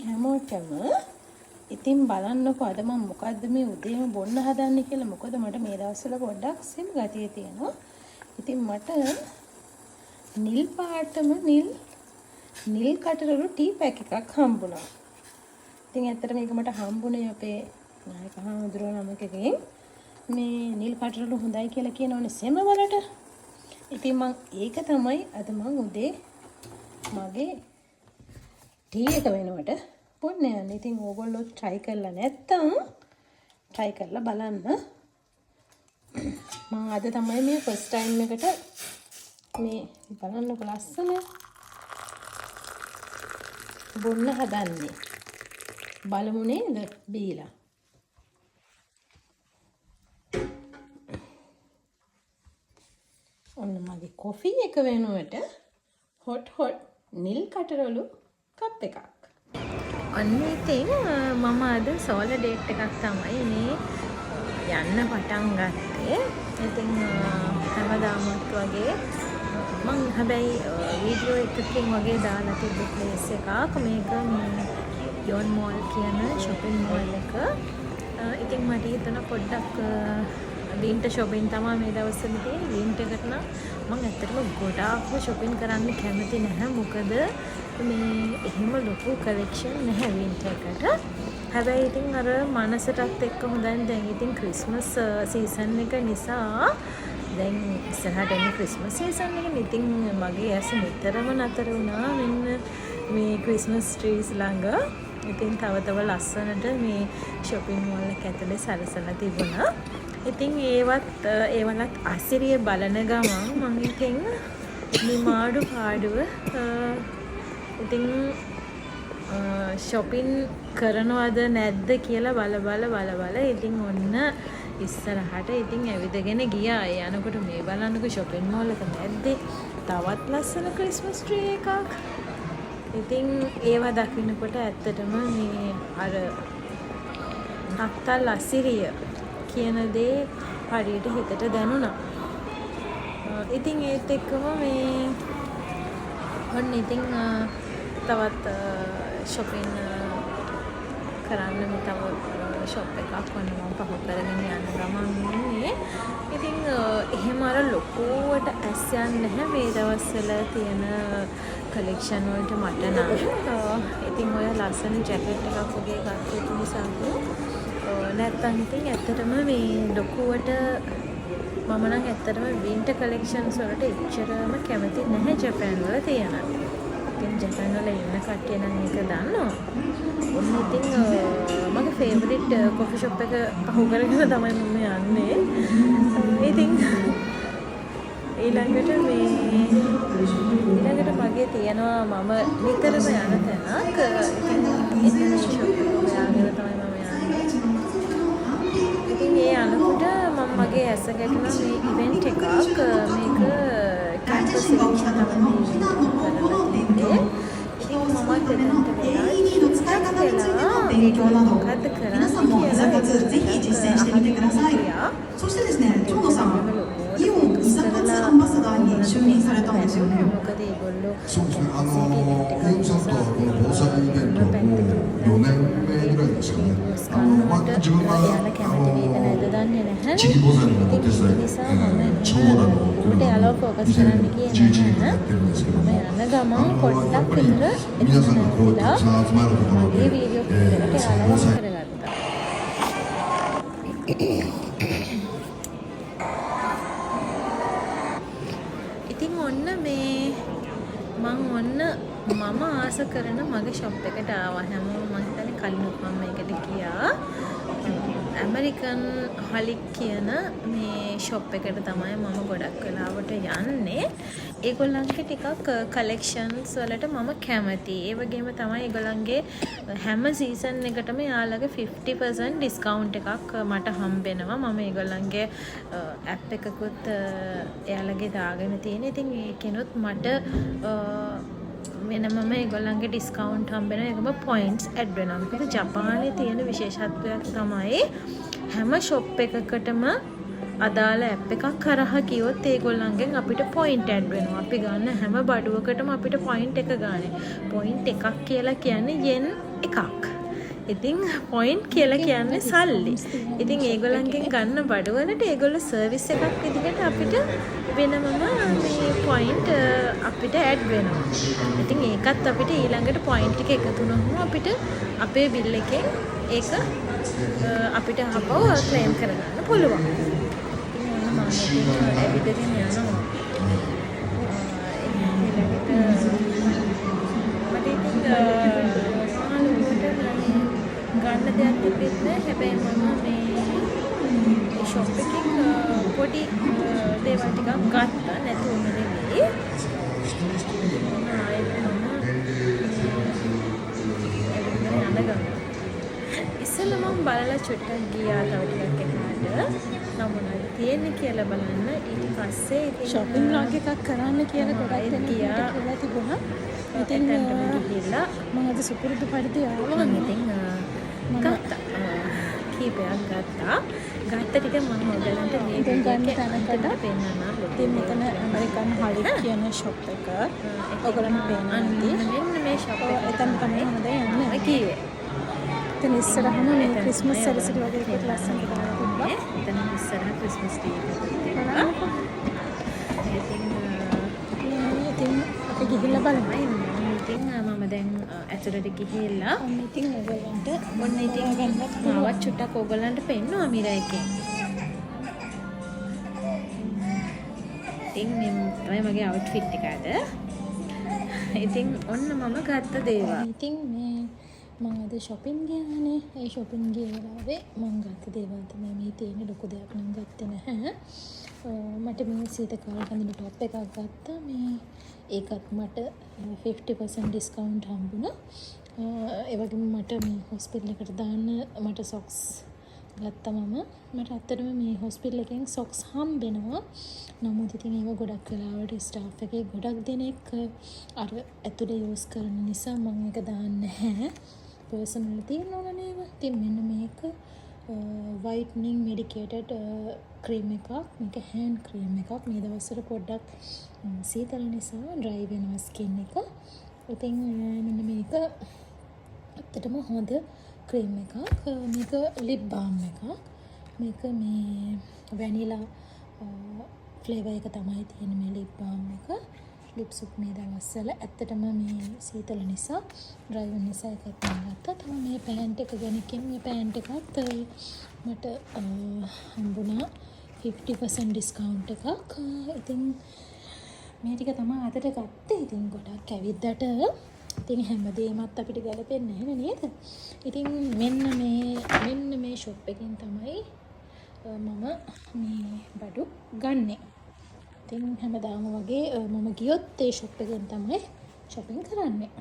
හැමෝටම ඉතින් බලන්නකෝ අද මම මොකද්ද මේ උදේම බොන්න හදන්නේ කියලා. මොකද මට මේ දවස්වල පොඩ්ඩක් සෙම ගතිය තියෙනවා. ඉතින් මට නිල් පාටම නිල් කටරළු ටී පැක් එකක් හම්බුණා. ඉතින් ඇත්තට මේක මට හම්බුනේ අපේ නායක හාමුදුරුවෝ නමකගෙන්. මේ නිල් කටරළු හොඳයි කියලා කියනවනේ සෙම වලට. ඉතින් මම ඒක තමයි අද මම උදේ මගේ ටී එක වෙනුවට පොන්න යන්නේ. ඉතින් ඕගොල්ලෝ try කරලා නැත්තම් try කරලා බලන්න. මම අද තමයි මේ first time එකට මේ බලන්නකො ලස්සන බොන්න හදන්නේ. බලමු නේද බීලා. ඔන්න මගේ කොෆි එක වෙනුවට hot නිල් කටරළු කප් එකක්. අන්න ඉතින් මම අද සෝල ඩේට් එකක් තමයි මේ යන්න පටන් ගත්තේ. ඉතින් හැමදාමත් වගේ මම හැබැයි වීඩියෝ එකකින් වගේ දාලා තිබ්බ ප්ලේස් එකක්. මේක මේ යොන් මෝල් කියන shopping mall එක. ඉතින් මට හිතුණා පොඩ්ඩක් වින්ටර් shopping තමයි මේ දවස්වල තියෙන්නේ. වින්ටර් එකට නම් මම ඇත්තටම ගොඩාක්ම shopping කරන්න කැමති නැහැ. මොකද මේ එහෙම ලොකු කලෙක්ෂන් නැහැ වින්ටර් එකට. හැබැයි ඉතින් අර මනසටත් එක්ක හොඳයි. දැන් ඉතින් ක්‍රිස්මස් සීසන් එක නිසා දැන් ඉස්සරහට එන ක්‍රිස්මස් සීසන් එකේ ඉතින් මගේ ඇස් නිතරම නතර වුණා මෙන්න මේ ක්‍රිස්මස් ට්‍රීස් ළඟ. ඉතින් තව ලස්සනට මේ shopping mall එක ඇතුලේ සරසලා තිබුණා. ඉතින් ඒවත් අසිරිය බලන ගමන් මම ඉතින් නිමාඩු පාඩුව ඉතින් shopping කරනවද නැද්ද කියලා බල ඉතින් ඔන්න ඉස්සරහට ඉතින් ඇවිදගෙන ගියා. යනකොට මේ බලන්නකො shopping mall එක නැද්දේ තවත් ලස්සන ක්‍රිස්මස් ට්‍රී එකක්. ඉතින් ඒවා දකින්නකොට ඇත්තටම මේ අර නත්තල් අසිරිය කියන දේ හරියට හිතට දැනුණා. ඉතින් ඒත් එක්කම මේ ඔන්න ඉතින් තවත් shopping කරන්න මේ තව shop එකක් වන්න මම පහු කරගෙන යන ගමන් ඉන්නේ. ඉතින් එහෙම අර ලොකුවට ඇස් යන්නේ නැහැ මේ දවස්වල තියෙන කලෙක්ෂන් වලට මට නම්. ඉතින් ඔය ලස්සන ජැකට් එකක් වගේ ගත්ත නිසා නැත්තම් ඉතින් ඇත්තටම මේ ලොකුවට මම නම් ඇත්තටම වින්ටර් කලෙක්ෂන්ස් වලට එච්චරම කැමති නැහැ ජපාන් වල තියෙන. ඉතින් ජපාන් වල ඉන්න කට්ටිය නම් ඒක දන්නවා. ඔන්න ඉතින් මගේ ෆේවරිට් කොෆි ෂොප් එක පහු කරගෙන තමයි මම යන්නේ. ඉතින් ඊළඟට මගේ තියෙනවා මම නිතරම යන තැනක්. ඉතින් මේ ෂොප් එක හොයාගෙන තමයි මම යන්නේ. ඉතින් ඒ යනකොට මම මගේ ඇස ගැටුණා මේ ඉවෙන්ට් එකක්. මේක කැම්පස් සිලෙක්ෂන් තමයි කරලා තියෙන්නේ. ඉතින් මම දෙන්නට වෙලා ඒගොල්ලෝ මොකද්ද කරන්නේ කියලා ぜひ実践してみてください。そしてですね、長野さん、イオン伊佐活アンバサダーに就任されたんですよね。そうですね。イオンさんとはこの防災イベントはもう4年目ぐらいですかね。自分が地域防災のお手伝い、地方などというのを2011年からやってるんですけども、皆さんがこうたくさん集まるところで、その防災ඉතින් ඔන්න මේ මම ආස කරන මගේ ෂොප් එකට ආවා. හැමෝම මම හිතන්නේ කලිනුත් මම මේකට ගියා. ඇමරිකන් හොලික් කියන මේ ෂොප් එකට තමයි මම ගොඩක් වෙලාවට යන්නේ. ඒගොල්ලන්ගේ ටිකක් කලෙක්ෂන්ස් වලට මම කැමතියි. ඒ වගේම තමයි ඒගොල්ලන්ගේ හැම සීසන් එකටම යාළගේ 50% ඩිස්කවුන්ට් එකක් මට හම්බෙනවා. මම ඒගොල්ලන්ගේ ඇප් එකකුත් එයාලගේ දාගෙන තියෙන. ඉතින් ඒකිනුත් මට වෙනමම ඒගොල්ලන්ගේ ඩිස්කවුන්ට් හම්බෙනවා. ඒකම පොයින්ට්ස් ඇඩ් වෙනවා. මොකද ජපානයේ තියෙන විශේෂත්වයක් තමයි හැම ෂොප් එකකටම අදාළ ඇප් එකක් කරහා ගියොත් ඒගොල්ලන්ගෙන් අපිට පොයින්ට් ඇඩ් වෙනවා. අපි ගන්න හැම බඩුවකටම අපිට පොයින්ට් එක ගන්න. පොයින්ට් එකක් කියලා කියන්නේ yen එකක්. ඉතින් පොයින්ට් කියලා කියන්නේ සල්ලි. ඉතින් ඒගොල්ලන්ගෙන් ගන්න බඩුවලට ඒගොල්ලෝ සර්විස් එකක් විදිහට අපිට වෙනමම මේ පොයින්ට් අපිට ඇඩ් වෙනවා. ඉතින් ඒකත් අපිට ඊළඟට පොයින්ට් එක එකතු වුණාම අපිට අපේ බිල් එකෙන් ඒක අපිට ආපහු ක්ලේම් කරගන්න පුළුවන්. ඉතින් මම ඇවිදගෙන යනවා. ඊළඟට මට ඉතින් ගන්න දෙයක් තිබෙන්නේ නැහැ. හැබැයි මම මේ ෂොප් එකකින් පොඩි දේවල් ටිකක් ගත්තා. නැතුවම නෙවෙයි. ඉස්සෙල්ලා මම බලලා චුට්ටක් ගියා තව ටිකක් එහාට. නමුත් තියෙන්නේ කියලා බලන්න ඊට පස්සේ shopping vlog එකක් කරන්න කියලා ගොඩක් දෙනෙක් කියලා තිබුණා. ඉතින් ගිහිල්ලා මම අද සුපුරුදු පරිදි ආවා. ඉතින් ගත්තා. කීපයක් ගත්තා. ගත්ත ටික මම ඔයගලන්ට මේ ඉතින් ගන්න තැනකට පෙන්නනවා. ඉතින් මෙතන ඇමරිකන් හොලික් කියන shop එක. ඔයගලන්ට පේනවා. මෙන්න මේ shop එක. එතන තමයි හොඳ යන්නේ. කිව්වේ. ඉතින් ඉස්සරහම මේ ක්‍රිස්මස් සැලසිලි වගේ එකක් ලස්සනට දාලා තිබ්බා. එතන ඉස්සරහ ක්‍රිස්මස් ට්‍රී එකක් තිබ්බා. ඉතින් අපි ගිහිල්ලා බලමු. ඉතින් මම දැන් ඇතුළට ගිහිල්ලා ඉතින් ඔයගලන්ට ඔන්න ඉතින් මාවත් චුට්ටක් ඔයගලන්ට පෙන්නවා මිරර් එකෙන්. ඉතින් මේ තමයි මගේ අවුට්ෆිට් එක අද. ඉතින් ඔන්න මම ගත්ත දේවල්. ඉතින් මේ මම අද shopping ගියානේ. ඒ shopping ගිය වෙලාවේ මම ගත්ත දේවල් තමයි මේ තියෙන ලොකු දෙයක් නම් ගත්තේ නැහැ. මට මේ සීතකාල කඳුළු টොප් එකක් ගත්තා. මේ ඒකත් මට 50% ඩිස්කවුන්ට් හම්බුණා. ඒ වගේම මට මේ හොස්පිටල් එකට දාන්න මට සොක්ස් ගත්තා මම. මට ඇත්තටම මේ හොස්පිටල් එකෙන් සොක්ස් හම්බෙනවා. නමුත් ඉතින් ඒව ගොඩක් වෙලාවට ස්ටාෆ් එකේ ගොඩක් දෙනෙක් අර ඇතුලේ යූස් කරන නිසා මම ඒක දාන්නේ නැහැ. පර්සනල් තියෙනවා නේද? ඉතින් මෙන්න මේක whitening medicated ක්‍රීම් එකක්. මේක hand ක්‍රීම් එකක්. මේ දවස්වල පොඩ්ඩක් සීතල නිසා dry වෙනවා ස්කින් එක. ඉතින් මෙන්න මේක ඇත්තටම හොඳ ක්‍රීම් එකක්. මේක lip balm එකක්. මේක මේ vanilla ෆ්ලේවර් එක තමයි තියෙන්නේ මේ lip balm එක. ලිප්ස්ුක් මේ දවස්වල ඇත්තටම මේ සීතල නිසා dry වෙන නිසා එකක් මම ගත්තා. තමයි මේ පෑන්ට් එක ගැන කියන්නේ මේ පෑන්ට් එකත් මට හම්බුණා 50% ඩිස්කවුන්ට් එකක්. ඉතින් මේ ටික තමයි අදට ගත්තේ. ඉතින් ගොඩක් ඇවිද්දට ඉතින් හැමදේමත් අපිට ගැලපෙන්නේ නැහැ නේද? ඉතින් මෙන්න මේ ෂොප් එකෙන් තමයි මම මේ බඩු ගන්නෙ. ඉතින් හැමදාම වගේ මම ගියොත් ඒ ෂොප් එකෙන් තමයි shopping කරන්නේ.